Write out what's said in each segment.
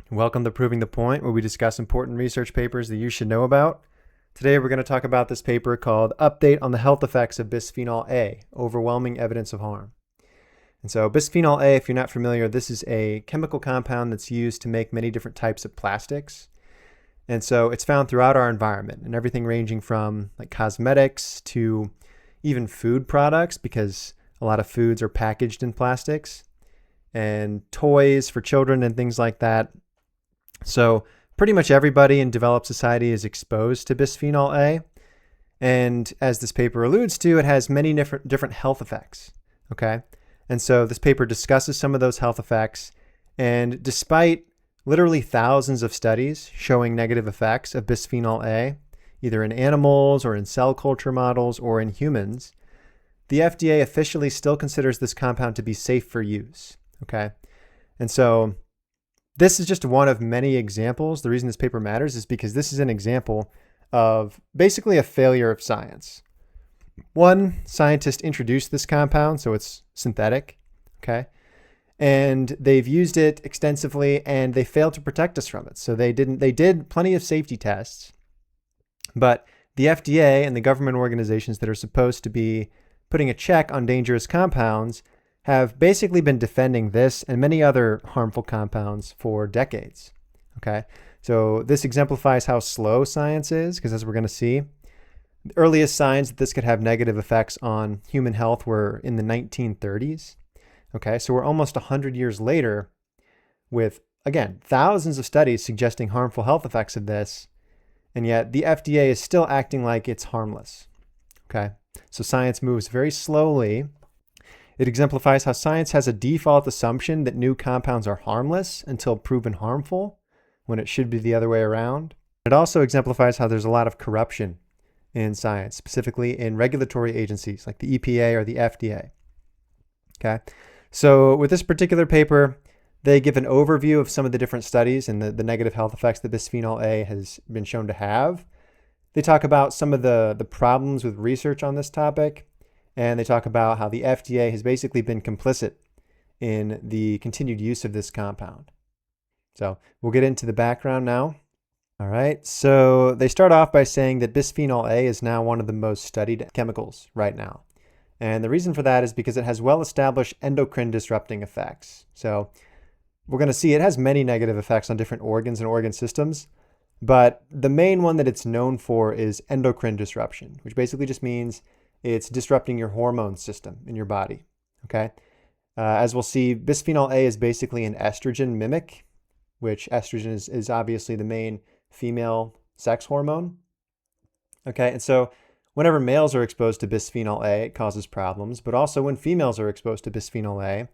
Welcome to Proving the Point, where we discuss important research papers that you should know about. Today we're going to talk about this paper called Update on the Health Effects of Bisphenol A, Overwhelming Evidence of Harm. And so bisphenol A, if you're not familiar, this is a chemical compound that's used to make many different types of plastics. And so it's found throughout our environment, and everything ranging from like cosmetics to even food products, because a lot of foods are packaged in plastics, and toys for children and things like that. So pretty much everybody in developed society is exposed to bisphenol A. And as this paper alludes to, it has many different health effects. Okay. And so this paper discusses some of those health effects. And despite literally thousands of studies showing negative effects of bisphenol A, either in animals or in cell culture models or in humans, the FDA officially still considers this compound to be safe for use. Okay. And so this is just one of many examples. The reason this paper matters is because this is an example of basically a failure of science. One scientist introduced this compound, so it's synthetic, okay? And they've used it extensively and they failed to protect us from it. So they did plenty of safety tests, but the FDA and the government organizations that are supposed to be putting a check on dangerous compounds have basically been defending this and many other harmful compounds for decades. Okay, so this exemplifies how slow science is, because as we're going to see, the earliest signs that this could have negative effects on human health were in the 1930s. Okay, so we're almost 100 years later with, again, thousands of studies suggesting harmful health effects of this, and yet the FDA is still acting like it's harmless. Okay, so science moves very slowly. It exemplifies how science has a default assumption that new compounds are harmless until proven harmful, when it should be the other way around. It also exemplifies how there's a lot of corruption in science, specifically in regulatory agencies like the EPA or the FDA. Okay, so with this particular paper, they give an overview of some of the different studies and the negative health effects that bisphenol A has been shown to have. They talk about some of the problems with research on this topic. And they talk about how the FDA has basically been complicit in the continued use of this compound. So we'll get into the background now. All right, so they start off by saying that bisphenol A is now one of the most studied chemicals right now. And the reason for that is because it has well-established endocrine-disrupting effects. So we're going to see it has many negative effects on different organs and organ systems, but the main one that it's known for is endocrine disruption, which basically just means it's disrupting your hormone system in your body, okay? As we'll see, bisphenol A is basically an estrogen mimic, which estrogen is obviously the main female sex hormone, okay? And so whenever males are exposed to bisphenol A, it causes problems, but also when females are exposed to bisphenol A,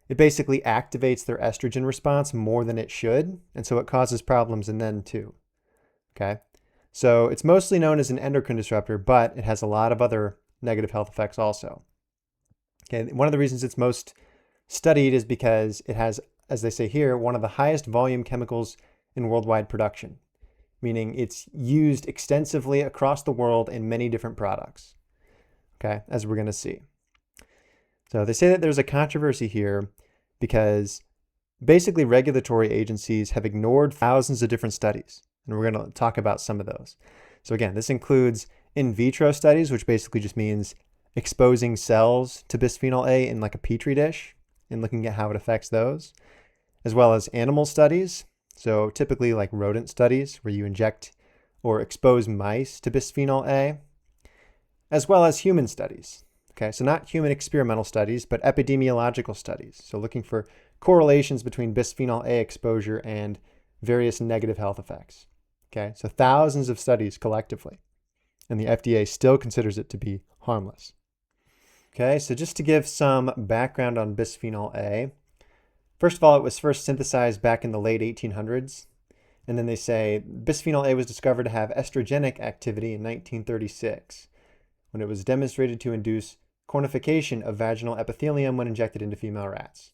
it basically activates their estrogen response more than it should, and so it causes problems in them too, okay? So it's mostly known as an endocrine disruptor, but it has a lot of other negative health effects also. Okay, one of the reasons it's most studied is because it has, as they say here, one of the highest volume chemicals in worldwide production, meaning it's used extensively across the world in many different products, okay, as we're going to see. So they say that there's a controversy here because basically regulatory agencies have ignored thousands of different studies, and we're going to talk about some of those. So again, this includes in vitro studies, which basically just means exposing cells to bisphenol A in like a petri dish and looking at how it affects those, as well as animal studies. So typically like rodent studies where you inject or expose mice to bisphenol A, as well as human studies. Okay, so not human experimental studies, but epidemiological studies. So looking for correlations between bisphenol A exposure and various negative health effects. Okay, so thousands of studies collectively, and the FDA still considers it to be harmless. Okay, so just to give some background on bisphenol A, first of all, it was first synthesized back in the late 1800s, and then they say bisphenol A was discovered to have estrogenic activity in 1936, when it was demonstrated to induce cornification of vaginal epithelium when injected into female rats.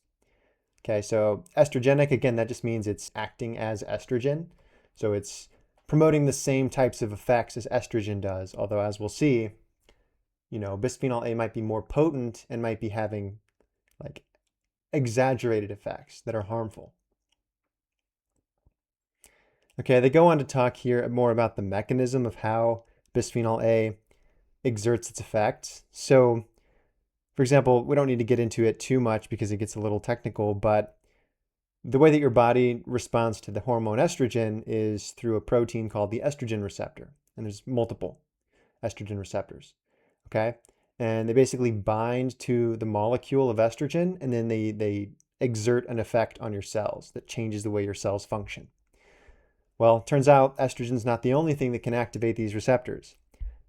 Okay, so estrogenic, again, that just means it's acting as estrogen, so it's promoting the same types of effects as estrogen does, although as we'll see, bisphenol A might be more potent and might be having like exaggerated effects that are harmful. Okay, they go on to talk here more about the mechanism of how bisphenol A exerts its effects. So, for example, we don't need to get into it too much because it gets a little technical, but the way that your body responds to the hormone estrogen is through a protein called the estrogen receptor. And there's multiple estrogen receptors, okay? And they basically bind to the molecule of estrogen, and then they exert an effect on your cells that changes the way your cells function. Well, it turns out estrogen is not the only thing that can activate these receptors.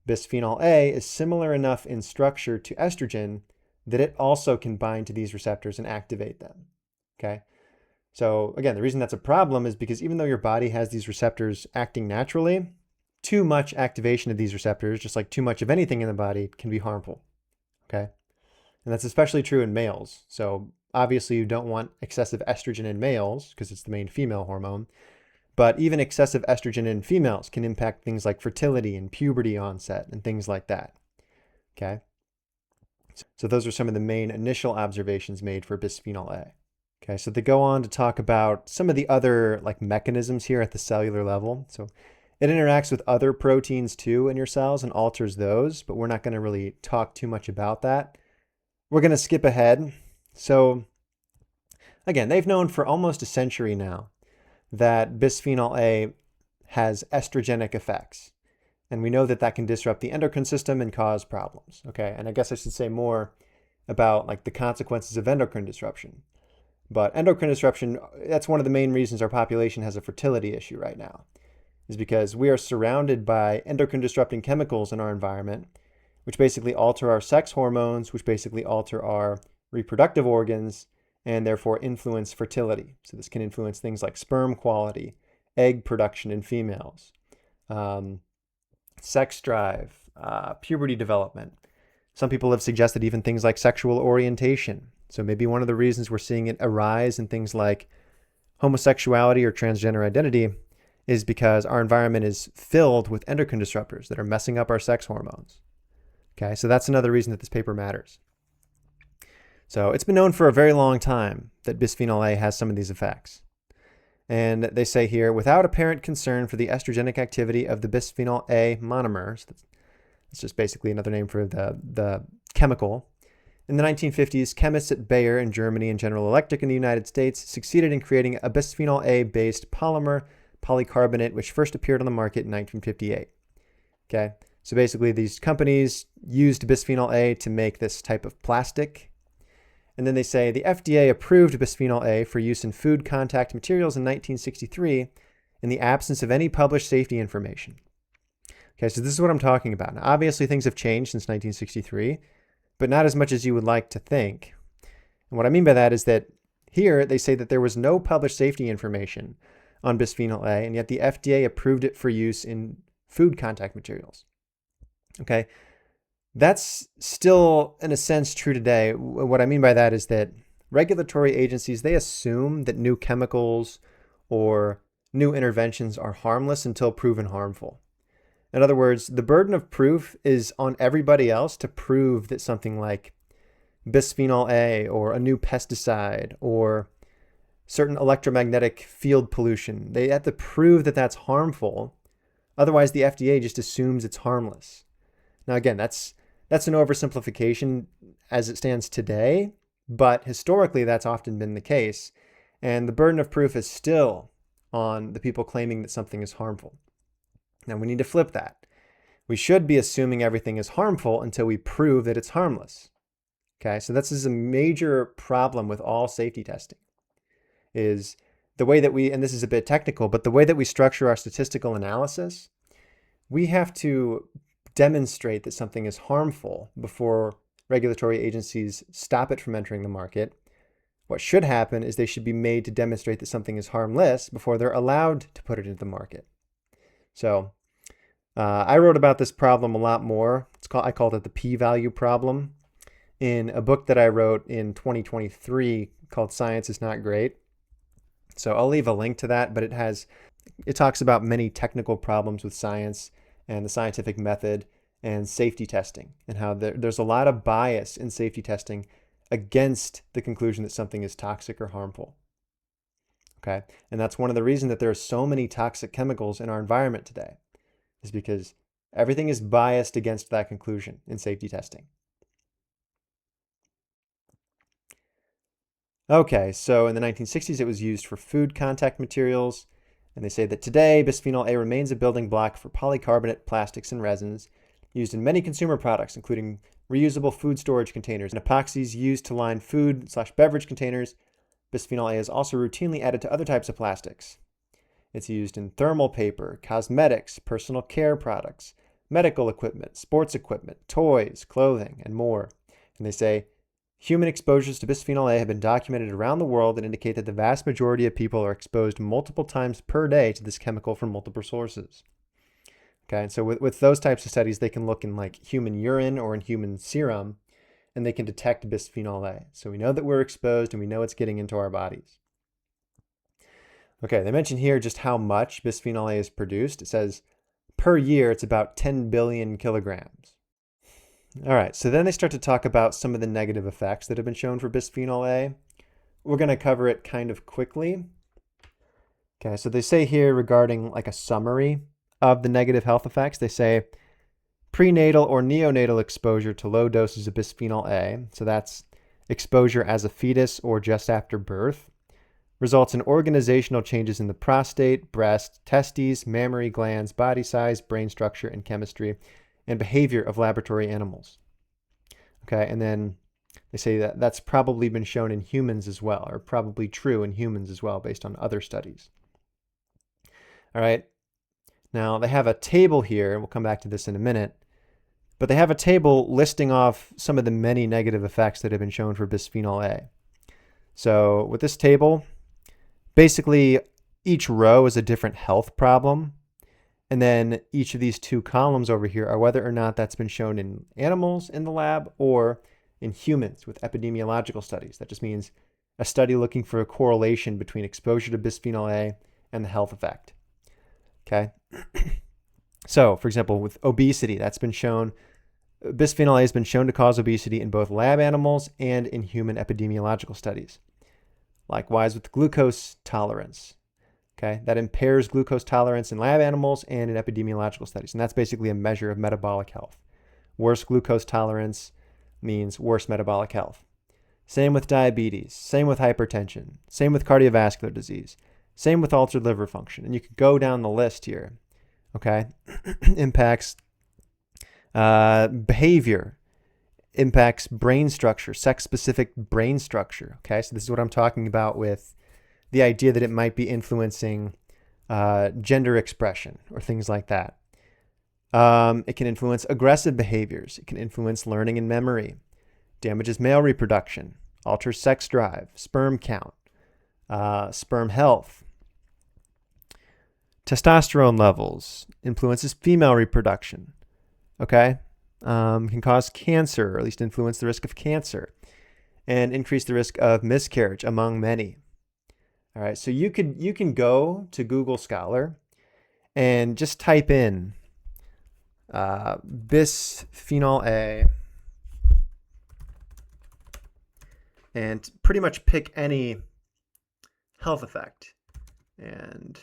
Bisphenol A is similar enough in structure to estrogen that it also can bind to these receptors and activate them, okay? So again, the reason that's a problem is because even though your body has these receptors acting naturally, too much activation of these receptors, just like too much of anything in the body, can be harmful, okay? And that's especially true in males. So obviously you don't want excessive estrogen in males because it's the main female hormone, but even excessive estrogen in females can impact things like fertility and puberty onset and things like that, okay? So those are some of the main initial observations made for bisphenol A. Okay, so they go on to talk about some of the other like mechanisms here at the cellular level. So it interacts with other proteins too in your cells and alters those, but we're not going to really talk too much about that. We're going to skip ahead. So again, they've known for almost a century now that bisphenol A has estrogenic effects. And we know that that can disrupt the endocrine system and cause problems. Okay, and I guess I should say more about like the consequences of endocrine disruption. But endocrine disruption, that's one of the main reasons our population has a fertility issue right now, is because we are surrounded by endocrine disrupting chemicals in our environment, which basically alter our sex hormones, which basically alter our reproductive organs, and therefore influence fertility. So this can influence things like sperm quality, egg production in females, sex drive, puberty development. Some people have suggested even things like sexual orientation. So maybe one of the reasons we're seeing it arise in things like homosexuality or transgender identity is because our environment is filled with endocrine disruptors that are messing up our sex hormones. Okay, so that's another reason that this paper matters. So it's been known for a very long time that bisphenol A has some of these effects. And they say here, without apparent concern for the estrogenic activity of the bisphenol A monomers, that's just basically another name for the chemical. In the 1950s, chemists at Bayer in Germany and General Electric in the United States succeeded in creating a bisphenol A-based polymer polycarbonate, which first appeared on the market in 1958. Okay, so basically these companies used bisphenol A to make this type of plastic. And then they say the FDA approved bisphenol A for use in food contact materials in 1963 in the absence of any published safety information. Okay, so this is what I'm talking about. Now, obviously, things have changed since 1963, but not as much as you would like to think. And what I mean by that is that here they say that there was no published safety information on bisphenol A, and yet the FDA approved it for use in food contact materials. Okay, that's still, in a sense, true today. What I mean by that is that regulatory agencies, they assume that new chemicals or new interventions are harmless until proven harmful. In other words, the burden of proof is on everybody else to prove that something like bisphenol A or a new pesticide or certain electromagnetic field pollution, they have to prove that that's harmful. Otherwise, the FDA just assumes it's harmless. Now, again, that's an oversimplification as it stands today, but historically, that's often been the case. And the burden of proof is still on the people claiming that something is harmful. Now, we need to flip that. We should be assuming everything is harmful until we prove that it's harmless. Okay, so this is a major problem with all safety testing, is the way that we, and this is a bit technical, but the way that we structure our statistical analysis, we have to demonstrate that something is harmful before regulatory agencies stop it from entering the market. What should happen is they should be made to demonstrate that something is harmless before they're allowed to put it into the market. So I wrote about this problem a lot more. I called it the p-value problem in a book that I wrote in 2023 called Science is Not Great. So I'll leave a link to that, but it talks about many technical problems with science and the scientific method and safety testing, and how there's a lot of bias in safety testing against the conclusion that something is toxic or harmful. Okay. And that's one of the reasons that there are so many toxic chemicals in our environment today, is because everything is biased against that conclusion in safety testing. Okay, so in the 1960s, it was used for food contact materials. And they say that today, bisphenol A remains a building block for polycarbonate plastics and resins used in many consumer products, including reusable food storage containers and epoxies used to line food/beverage containers. Bisphenol A is also routinely added to other types of plastics. It's used in thermal paper, cosmetics, personal care products, medical equipment, sports equipment, toys, clothing, and more. And they say, human exposures to bisphenol A have been documented around the world and indicate that the vast majority of people are exposed multiple times per day to this chemical from multiple sources. Okay, and so with those types of studies, they can look in like human urine or in human serum, and they can detect bisphenol A. So we know that we're exposed and we know it's getting into our bodies. Okay, they mention here just how much bisphenol A is produced. It says per year, it's about 10 billion kilograms. All right, so then they start to talk about some of the negative effects that have been shown for bisphenol A. We're going to cover it kind of quickly. Okay, so they say here regarding like a summary of the negative health effects, they say prenatal or neonatal exposure to low doses of bisphenol A, so that's exposure as a fetus or just after birth, results in organizational changes in the prostate, breast, testes, mammary glands, body size, brain structure, and chemistry, and behavior of laboratory animals. Okay, and then they say that that's probably been shown in humans as well, or probably true in humans as well, based on other studies. All right, now they have a table here, and we'll come back to this in a minute, but they have a table listing off some of the many negative effects that have been shown for bisphenol A. So with this table, basically each row is a different health problem. And then each of these two columns over here are whether or not that's been shown in animals in the lab or in humans with epidemiological studies. That just means a study looking for a correlation between exposure to bisphenol A and the health effect. Okay. So, for example, with obesity, that's been shown, bisphenol A has been shown to cause obesity in both lab animals and in human epidemiological studies. Likewise with glucose tolerance. Okay, that impairs glucose tolerance in lab animals and in epidemiological studies. And that's basically a measure of metabolic health. Worse glucose tolerance means worse metabolic health. Same with diabetes, same with hypertension, same with cardiovascular disease, same with altered liver function. And you could go down the list here. Okay, impacts behavior, impacts brain structure, sex-specific brain structure. Okay, so this is what I'm talking about with the idea that it might be influencing gender expression or things like that. It can influence aggressive behaviors. It can influence learning and memory, damages male reproduction, alters sex drive, sperm count, sperm health, testosterone levels, influences female reproduction, okay? Can cause cancer, or at least influence the risk of cancer, and increase the risk of miscarriage among many. All right, so you can go to Google Scholar and just type in bisphenol A and pretty much pick any health effect and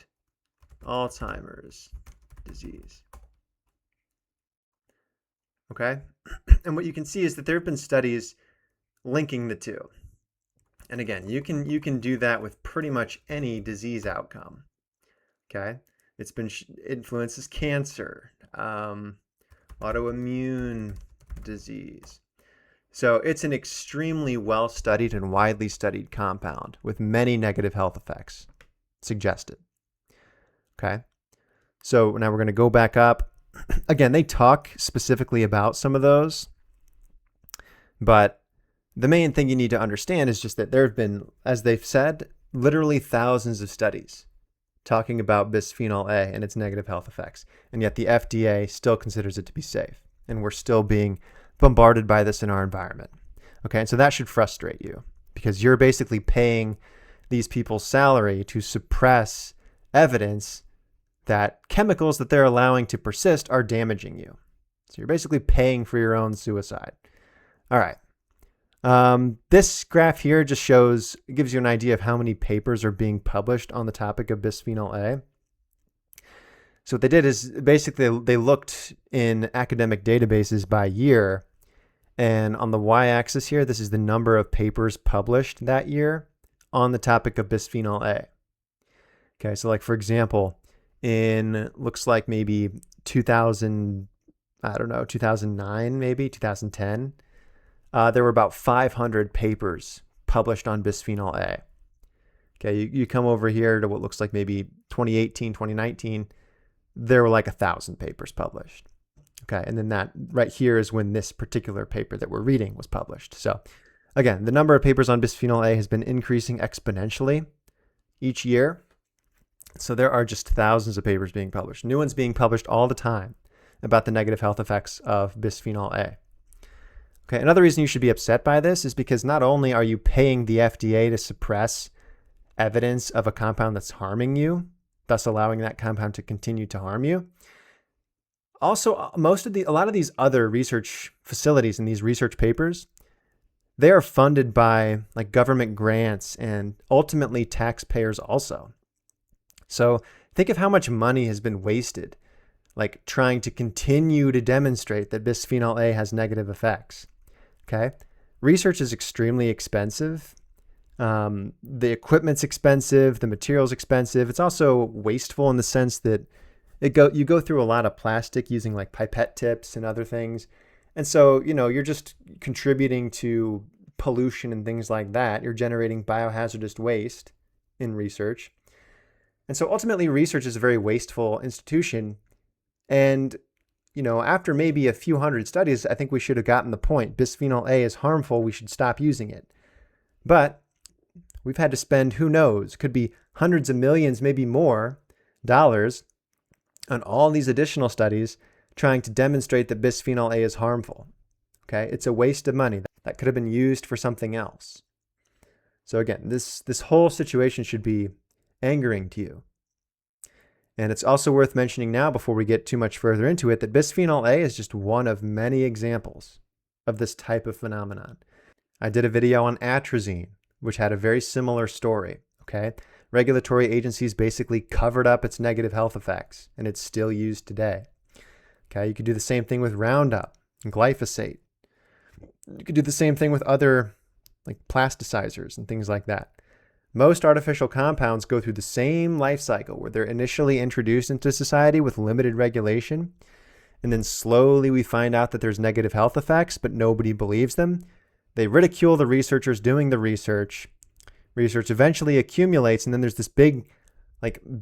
Alzheimer's disease. Okay, and what you can see is that there have been studies linking the two. And again, you can do that with pretty much any disease outcome. Okay, it's been influences cancer, autoimmune disease. So it's an extremely well-studied and widely studied compound with many negative health effects suggested. Okay, so now we're going to go back up. Again, they talk specifically about some of those, but the main thing you need to understand is just that there have been, as they've said, literally thousands of studies talking about bisphenol A and its negative health effects. And yet the FDA still considers it to be safe. And we're still being bombarded by this in our environment. Okay, and so that should frustrate you because you're basically paying these people's salary to suppress evidence that chemicals that they're allowing to persist are damaging you. So you're basically paying for your own suicide. All right. This graph here just gives you an idea of how many papers are being published on the topic of bisphenol A. So what they did is basically they looked in academic databases by year, and on the y-axis here, this is the number of papers published that year on the topic of bisphenol A. Okay, so like for example, looks like maybe 2009, maybe 2010, there were about 500 papers published on bisphenol A. Okay, you come over here to what looks like maybe 2018, 2019, there were like 1,000 papers published. Okay, and then that right here is when this particular paper that we're reading was published. So again, the number of papers on bisphenol A has been increasing exponentially each year. So there are just thousands of papers being published, new ones being published all the time about the negative health effects of bisphenol A. Okay, another reason you should be upset by this is because not only are you paying the FDA to suppress evidence of a compound that's harming you, thus allowing that compound to continue to harm you, also a lot of these other research facilities and these research papers, they are funded by like government grants and ultimately taxpayers also. So think of how much money has been wasted, like trying to continue to demonstrate that bisphenol A has negative effects. Okay, research is extremely expensive. The equipment's expensive, the material's expensive. It's also wasteful in the sense that you go through a lot of plastic using like pipette tips and other things. And so, you're just contributing to pollution and things like that. You're generating biohazardous waste in research. And so ultimately research is a very wasteful institution. And, after maybe a few hundred studies, I think we should have gotten the point. Bisphenol A is harmful. We should stop using it. But we've had to spend, who knows, could be hundreds of millions, maybe more dollars on all these additional studies trying to demonstrate that bisphenol A is harmful. Okay, it's a waste of money that could have been used for something else. So again, this whole situation should be angering to you. And it's also worth mentioning now, before we get too much further into it, that bisphenol A is just one of many examples of this type of phenomenon. I did a video on atrazine, which had a very similar story. Okay, regulatory agencies basically covered up its negative health effects, and it's still used today. Okay, you could do the same thing with Roundup and glyphosate. You could do the same thing with other like plasticizers and things like that. Most artificial compounds go through the same life cycle where they're initially introduced into society with limited regulation, and then slowly we find out that there's negative health effects, but nobody believes them. They ridicule the researchers doing the research. Research eventually accumulates, and then there's this big,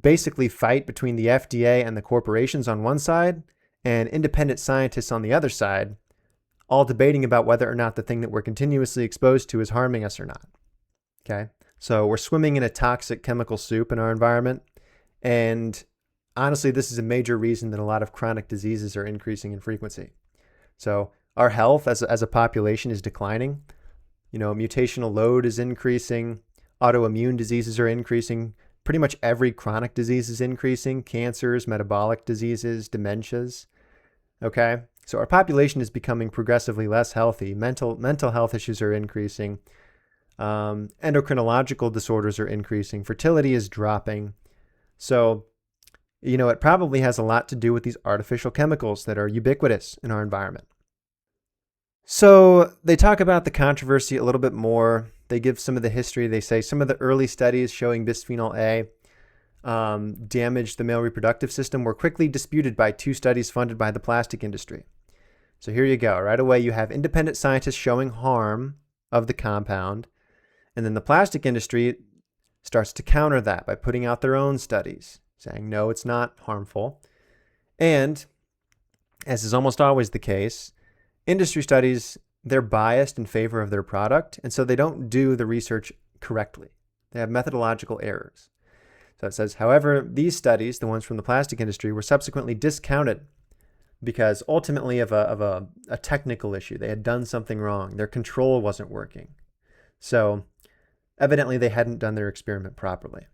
basically fight between the FDA and the corporations on one side and independent scientists on the other side, all debating about whether or not the thing that we're continuously exposed to is harming us or not. Okay? So we're swimming in a toxic chemical soup in our environment, and honestly, this is a major reason that a lot of chronic diseases are increasing in frequency. So our health as a population is declining. Mutational load is increasing. Autoimmune diseases are increasing. Pretty much every chronic disease is increasing. Cancers, metabolic diseases, dementias. Okay? So our population is becoming progressively less healthy. Mental health issues are increasing. Endocrinological disorders are increasing. Fertility is dropping. So, it probably has a lot to do with these artificial chemicals that are ubiquitous in our environment. So they talk about the controversy a little bit more. They give some of the history. They say some of the early studies showing bisphenol A damaged the male reproductive system were quickly disputed by 2 studies funded by the plastic industry. So here you go. Right away, you have independent scientists showing harm of the compound, and then the plastic industry starts to counter that by putting out their own studies, saying, no, it's not harmful. And as is almost always the case, industry studies, they're biased in favor of their product, and so they don't do the research correctly. They have methodological errors. So it says, however, these studies, the ones from the plastic industry, were subsequently discounted because ultimately of a technical issue. They had done something wrong. Their control wasn't working. So evidently they hadn't done their experiment properly.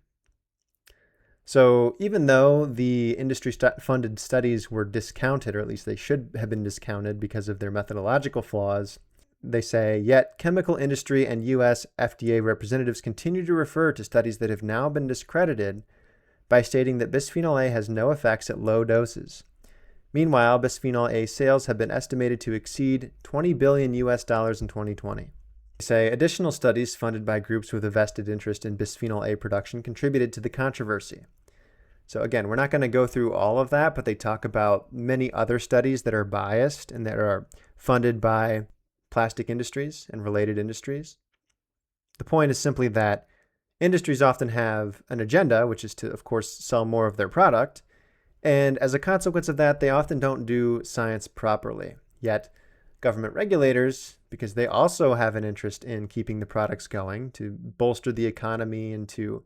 So even though the industry-funded studies were discounted, or at least they should have been discounted because of their methodological flaws, they say, yet chemical industry and U.S. FDA representatives continue to refer to studies that have now been discredited by stating that bisphenol A has no effects at low doses. Meanwhile, bisphenol A sales have been estimated to exceed $20 billion US in 2020. They say additional studies funded by groups with a vested interest in bisphenol A production contributed to the controversy. So again, we're not going to go through all of that, but they talk about many other studies that are biased and that are funded by plastic industries and related industries. The point is simply that industries often have an agenda, which is to, of course, sell more of their product. And as a consequence of that, they often don't do science properly. Yet government regulators, because they also have an interest in keeping the products going to bolster the economy and to,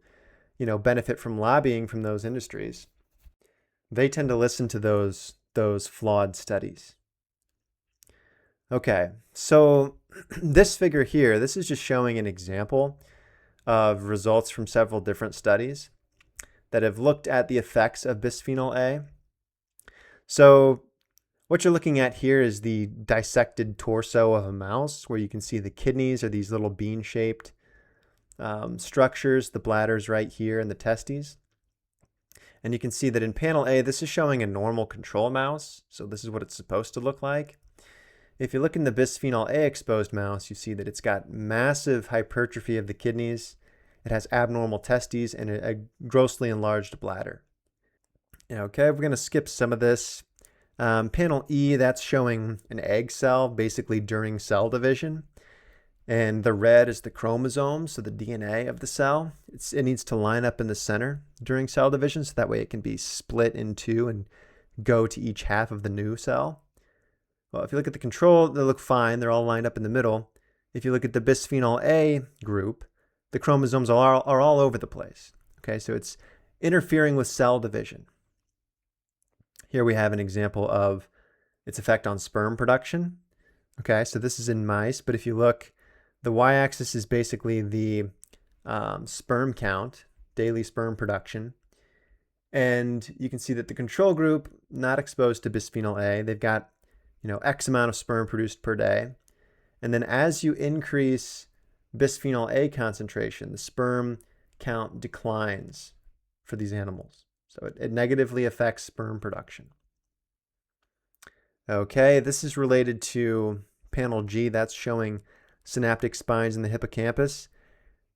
benefit from lobbying from those industries, they tend to listen to those flawed studies. Okay, so this figure here, this is just showing an example of results from several different studies that have looked at the effects of bisphenol A. So what you're looking at here is the dissected torso of a mouse, where you can see the kidneys are these little bean-shaped structures, the bladder's right here, and the testes. And you can see that in panel A, this is showing a normal control mouse. So this is what it's supposed to look like. If you look in the bisphenol A exposed mouse, you see that it's got massive hypertrophy of the kidneys. It has abnormal testes and a grossly enlarged bladder. Okay, we're going to skip some of this. Panel E, that's showing an egg cell, basically during cell division. And the red is the chromosome, so the DNA of the cell. It needs to line up in the center during cell division, so that way it can be split in two and go to each half of the new cell. Well, if you look at the control, they look fine. They're all lined up in the middle. If you look at the bisphenol A group, the chromosomes are all over the place. Okay, so it's interfering with cell division. Here we have an example of its effect on sperm production. Okay, so this is in mice, but if you look, the y-axis is basically the sperm count, daily sperm production. And you can see that the control group, not exposed to bisphenol A, they've got X amount of sperm produced per day. And then as you increase bisphenol A concentration, the sperm count declines for these animals. So it negatively affects sperm production. Okay, this is related to panel G. That's showing synaptic spines in the hippocampus.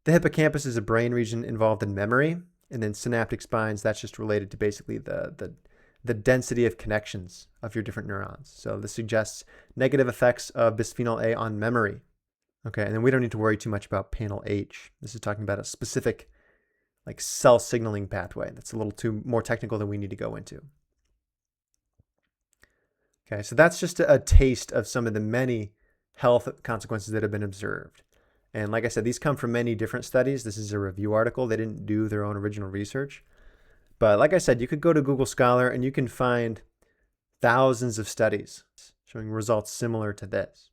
The hippocampus is a brain region involved in memory, and then synaptic spines, that's just related to basically the density of connections of your different neurons. So this suggests negative effects of bisphenol A on memory. Okay, and then we don't need to worry too much about panel H. This is talking about a specific cell signaling pathway. That's a little too more technical than we need to go into. Okay, so that's just a taste of some of the many health consequences that have been observed. And like I said, these come from many different studies. This is a review article. They didn't do their own original research. But like I said, you could go to Google Scholar and you can find thousands of studies showing results similar to this.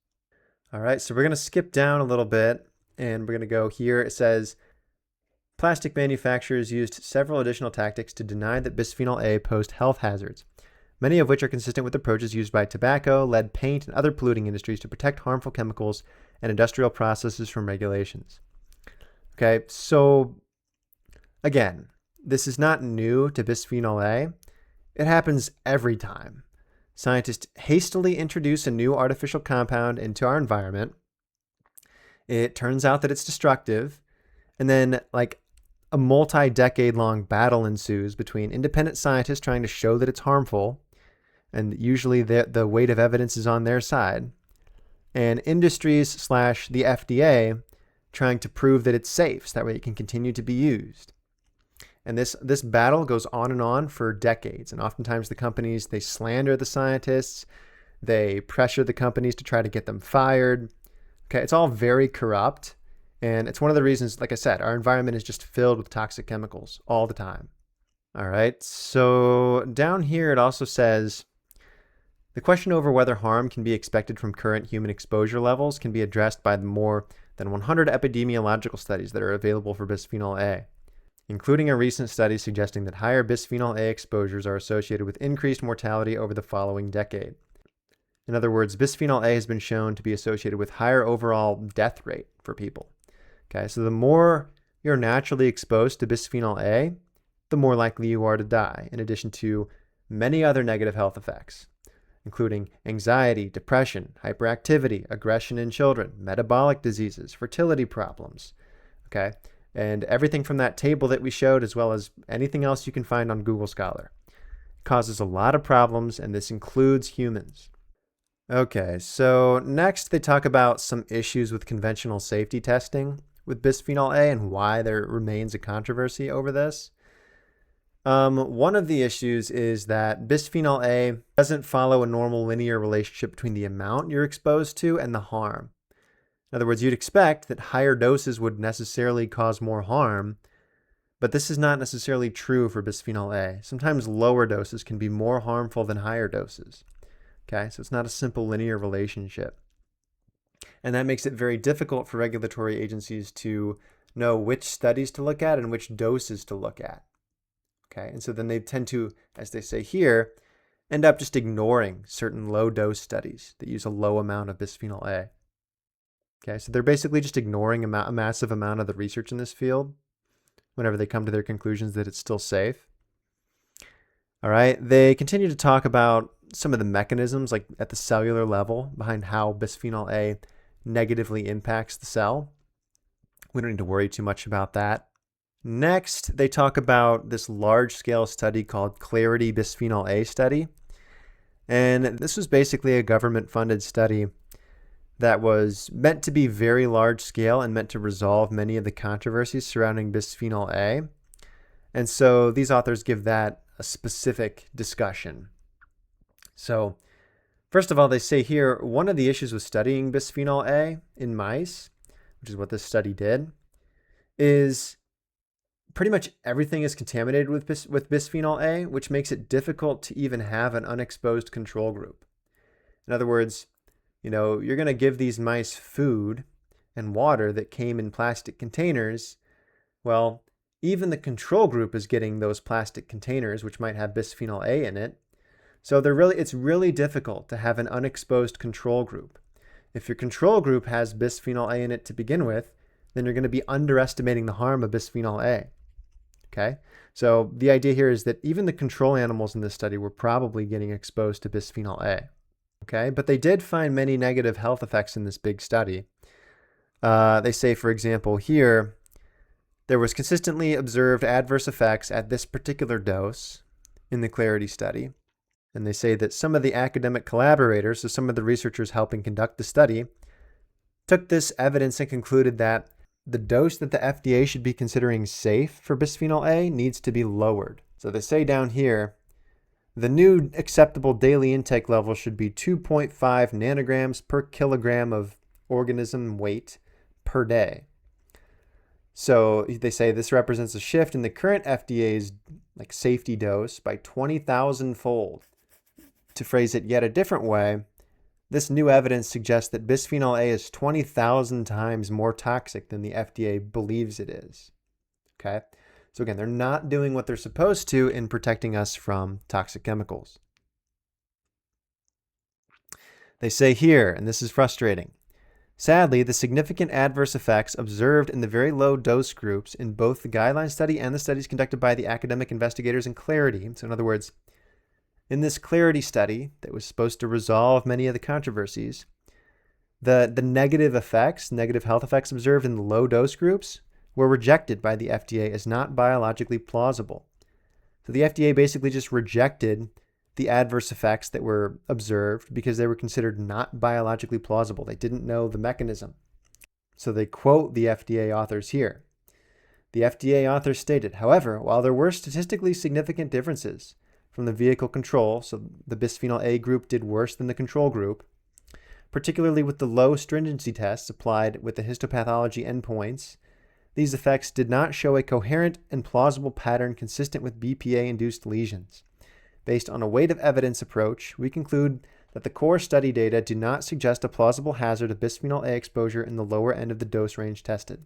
All right, so we're going to skip down a little bit and we're going to go here. It says, plastic manufacturers used several additional tactics to deny that bisphenol A posed health hazards, many of which are consistent with approaches used by tobacco, lead paint, and other polluting industries to protect harmful chemicals and industrial processes from regulations. Okay, so again, this is not new to bisphenol A. It happens every time scientists hastily introduce a new artificial compound into our environment. It turns out that it's destructive, and then a multi-decade long battle ensues between independent scientists trying to show that it's harmful, and usually the weight of evidence is on their side, and industries / the FDA trying to prove that it's safe so that way it can continue to be used. And this battle goes on and on for decades. And oftentimes the companies, they slander the scientists. They pressure the companies to try to get them fired. Okay, it's all very corrupt. And it's one of the reasons, like I said, our environment is just filled with toxic chemicals all the time. All right, so down here it also says, the question over whether harm can be expected from current human exposure levels can be addressed by the more than 100 epidemiological studies that are available for bisphenol A, including a recent study suggesting that higher bisphenol A exposures are associated with increased mortality over the following decade. In other words, bisphenol A has been shown to be associated with higher overall death rate for people. Okay, so the more you're naturally exposed to bisphenol A, the more likely you are to die, in addition to many other negative health effects, including anxiety, depression, hyperactivity, aggression in children, metabolic diseases, fertility problems. Okay, and everything from that table that we showed, as well as anything else you can find on Google Scholar, causes a lot of problems, and this includes humans. Okay, so next they talk about some issues with conventional safety testing with bisphenol A and why there remains a controversy over this. One of the issues is that bisphenol A doesn't follow a normal linear relationship between the amount you're exposed to and the harm. In other words, you'd expect that higher doses would necessarily cause more harm, but this is not necessarily true for bisphenol A. Sometimes lower doses can be more harmful than higher doses. Okay, so it's not a simple linear relationship. And that makes it very difficult for regulatory agencies to know which studies to look at and which doses to look at. Okay, and so then they tend to, as they say here, end up just ignoring certain low dose studies that use a low amount of bisphenol A. Okay, so they're basically just ignoring a massive amount of the research in this field whenever they come to their conclusions that it's still safe. All right, they continue to talk about some of the mechanisms, like at the cellular level, behind how bisphenol A negatively impacts the cell. We don't need to worry too much about that. Next, they talk about this large-scale study called Clarity Bisphenol A study. And this was basically a government-funded study that was meant to be very large-scale and meant to resolve many of the controversies surrounding bisphenol A. And so these authors give that a specific discussion. So, first of all, they say here, one of the issues with studying bisphenol A in mice, which is what this study did, is pretty much everything is contaminated with bisphenol A, which makes it difficult to even have an unexposed control group. In other words, you're going to give these mice food and water that came in plastic containers. Well, even the control group is getting those plastic containers, which might have bisphenol A in it. So it's really difficult to have an unexposed control group. If your control group has bisphenol A in it to begin with, then you're going to be underestimating the harm of bisphenol A. Okay? So the idea here is that even the control animals in this study were probably getting exposed to bisphenol A. Okay? But they did find many negative health effects in this big study. They say, for example, here, there was consistently observed adverse effects at this particular dose in the Clarity study. And they say that some of the academic collaborators, so some of the researchers helping conduct the study, took this evidence and concluded that the dose that the FDA should be considering safe for bisphenol A needs to be lowered. So they say down here, the new acceptable daily intake level should be 2.5 nanograms per kilogram of organism weight per day. So they say this represents a shift in the current FDA's safety dose by 20,000-fold. To phrase it yet a different way, this new evidence suggests that bisphenol A is 20,000 times more toxic than the FDA believes it is. Okay? So again, they're not doing what they're supposed to in protecting us from toxic chemicals. They say here, and this is frustrating, sadly, the significant adverse effects observed in the very low dose groups in both the guideline study and the studies conducted by the academic investigators in Clarity, so in other words, in this Clarity study that was supposed to resolve many of the controversies, the negative health effects observed in the low dose groups were rejected by the FDA as not biologically plausible. So the FDA basically just rejected the adverse effects that were observed because they were considered not biologically plausible. They didn't know the mechanism. So they quote the FDA authors here. The FDA authors stated, however, while there were statistically significant differences from the vehicle control, so the bisphenol A group did worse than the control group, particularly with the low stringency tests applied with the histopathology endpoints, these effects did not show a coherent and plausible pattern consistent with BPA-induced lesions. Based on a weight of evidence approach, we conclude that the core study data do not suggest a plausible hazard of bisphenol A exposure in the lower end of the dose range tested.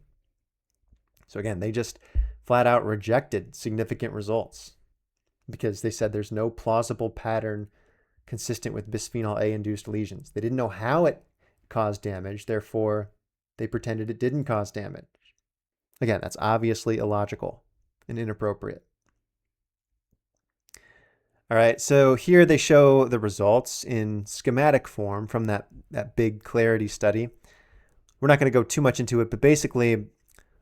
So again, they just flat out rejected significant results because they said there's no plausible pattern consistent with bisphenol A-induced lesions. They didn't know how it caused damage, therefore they pretended it didn't cause damage. Again, that's obviously illogical and inappropriate. All right, so here they show the results in schematic form from that big clarity study. We're not going to go too much into it, but basically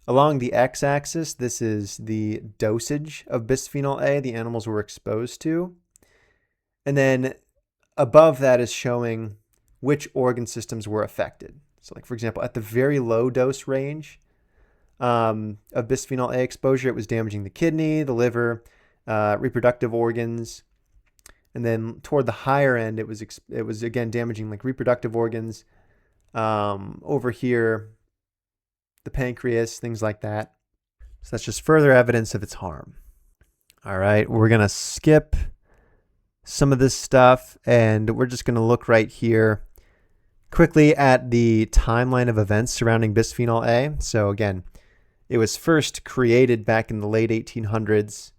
along the x-axis, this is the dosage of bisphenol A the animals were exposed to. And then above that is showing which organ systems were affected. So like, for example, at the very low dose range of bisphenol A exposure, it was damaging the kidney, the liver, reproductive organs. And then toward the higher end, it was again damaging like reproductive organs. Over here, the pancreas, things like that. So that's just further evidence of its harm. All right, we're going to skip some of this stuff, and we're just going to look right here quickly at the timeline of events surrounding bisphenol A. So again, it was first created back in the late 1800s.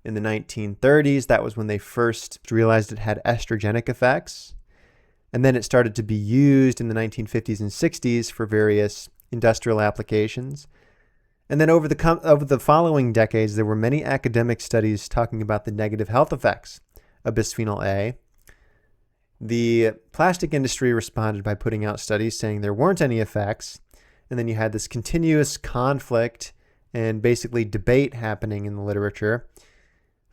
In the 1930s, that was when they first realized it had estrogenic effects. And then it started to be used in the 1950s and 60s for various industrial applications. And then over the following decades, there were many academic studies talking about the negative health effects of bisphenol A. The plastic industry responded by putting out studies saying there weren't any effects. And then you had this continuous conflict and basically debate happening in the literature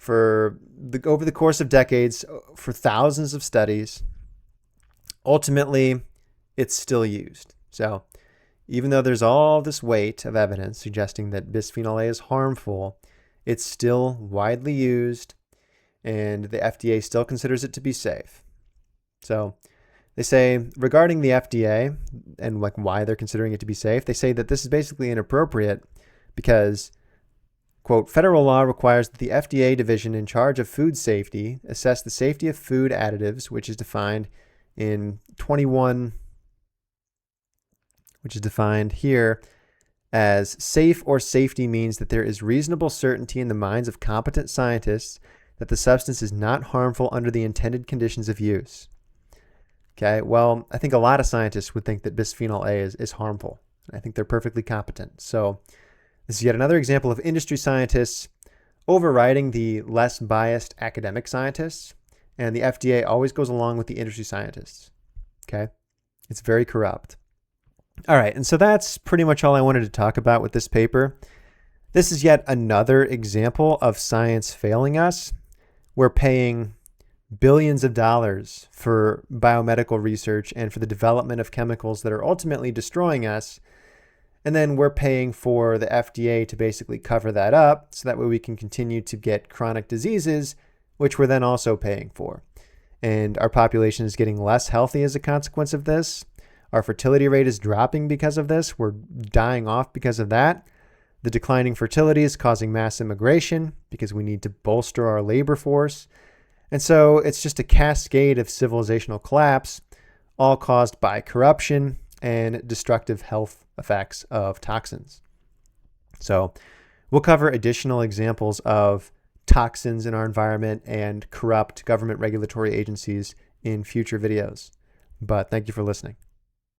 over the course of decades, for thousands of studies. Ultimately, it's still used. So even though there's all this weight of evidence suggesting that bisphenol A is harmful, it's still widely used, and the FDA still considers it to be safe. So they say regarding the FDA and like why they're considering it to be safe, they say that this is basically inappropriate because, quote, federal law requires that the FDA division in charge of food safety assess the safety of food additives, which is defined in 21, which is defined here as safe or safety means that there is reasonable certainty in the minds of competent scientists that the substance is not harmful under the intended conditions of use. Okay, well, I think a lot of scientists would think that bisphenol A is harmful. I think they're perfectly competent. So this is yet another example of industry scientists overriding the less biased academic scientists, and the FDA always goes along with the industry scientists. Okay? It's very corrupt. All right, and so that's pretty much all I wanted to talk about with this paper. This is yet another example of science failing us. We're paying billions of dollars for biomedical research and for the development of chemicals that are ultimately destroying us. And then we're paying for the FDA to basically cover that up so that way we can continue to get chronic diseases, which we're then also paying for. And our population is getting less healthy as a consequence of this. Our fertility rate is dropping because of this. We're dying off because of that. The declining fertility is causing mass immigration because we need to bolster our labor force. And so it's just a cascade of civilizational collapse, all caused by corruption and destructive health effects of toxins. So we'll cover additional examples of toxins in our environment and corrupt government regulatory agencies in future videos. But thank you for listening.